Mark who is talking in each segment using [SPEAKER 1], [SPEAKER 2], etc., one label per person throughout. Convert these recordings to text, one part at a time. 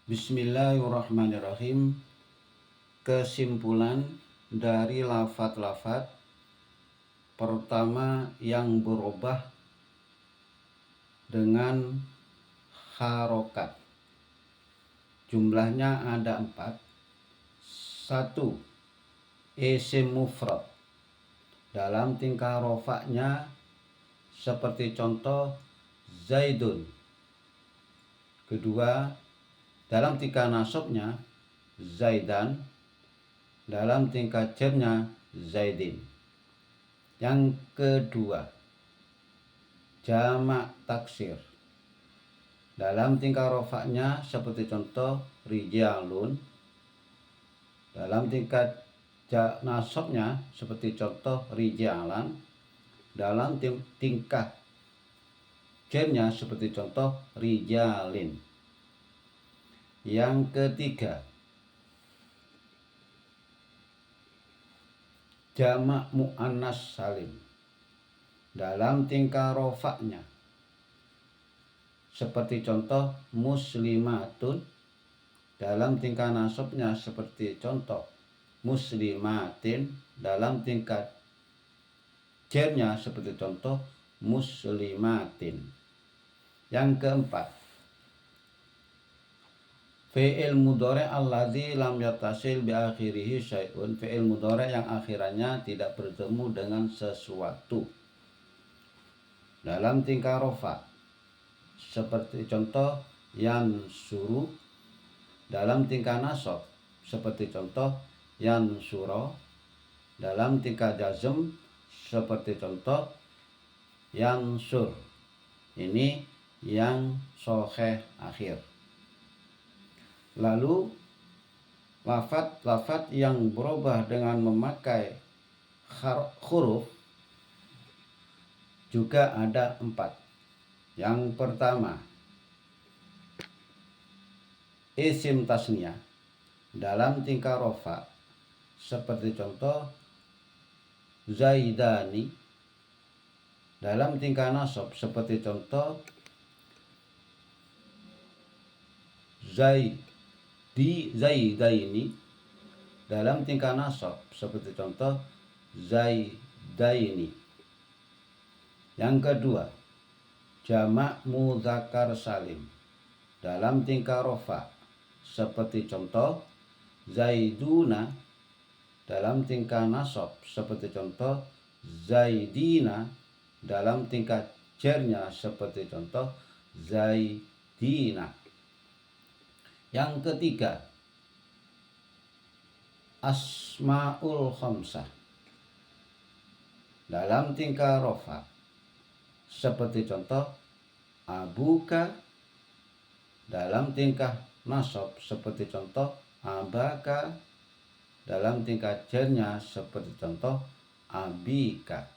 [SPEAKER 1] Bismillahirrahmanirrahim. Kesimpulan dari lafadz-lafadz pertama yang berubah dengan harokat. Jumlahnya ada 4. 1. Isim mufrad. Dalam tingkah rofaknya seperti contoh Zaidun. Kedua, dalam tingkah nasabnya Zaidan. Dalam tingkah jarnya Zaidin. Yang kedua, jamak taksir. Dalam tingkah rofaknya seperti contoh rijalun. Dalam tingkah nasabnya seperti contoh rijalan. Dalam tingkah jarnya seperti contoh rijalin. Yang ketiga, jamak muannas salim. Dalam tingkah rofaknya seperti contoh muslimatun. Dalam tingkah nasabnya seperti contoh muslimatin. Dalam tingkah jarnya seperti contoh muslimatin. Yang keempat, fi'il mudhari' alladzi lam yattasil bi akhirih syai'un. Fi'il mudhari' yang akhirannya tidak bertemu dengan sesuatu. Dalam tingkah rofa seperti contoh yansuru. Dalam tingkah nasab seperti contoh yansuro. Dalam tingkah jazm seperti contoh yansur. Ini yang sahih akhir. Lalu lafadz yang berubah dengan memakai huruf juga ada 4. Yang pertama, isim tasniyah. Dalam tingkah rofa seperti contoh zaidani. Dalam tingkah nasab seperti contoh zaidaini. Dalam tingkah nasab seperti contoh zaidaini. Yang kedua, jamak mudzakkar salim. Dalam tingkah rofa seperti contoh zaiduna. Dalam tingkah nasab seperti contoh zaidina. Dalam tingkah jarnya seperti contoh zaidina. Yang ketiga, asmaul khamsah. Dalam tingkah rofa seperti contoh abuka. Dalam tingkah nasab seperti contoh abaka. Dalam tingkah jarnya seperti contoh abika.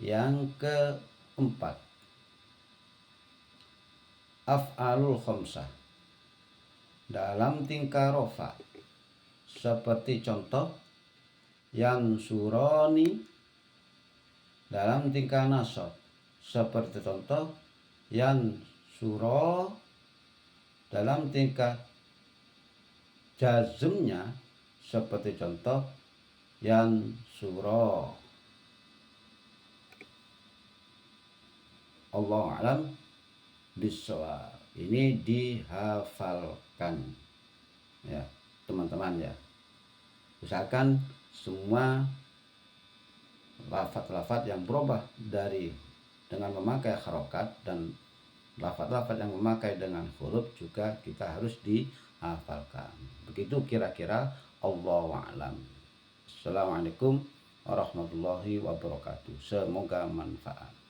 [SPEAKER 1] Yang keempat, af'alul khamsah. Dalam tingkah rofa seperti contoh yansuroni. Dalam tingkah nasab seperti contoh yansuro. Dalam tingkah jazmnya seperti contoh yansuro. Allahu a'lam bishawab. Ini dihafalkan ya teman-teman ya. Usahakan semua lafadz-lafadz yang berubah dengan memakai harokat dan lafadz-lafadz yang memakai dengan huruf juga kita harus dihafalkan. Begitu kira-kira. Allahu a'lam. Assalamualaikum warahmatullahi wabarakatuh. Semoga manfaat.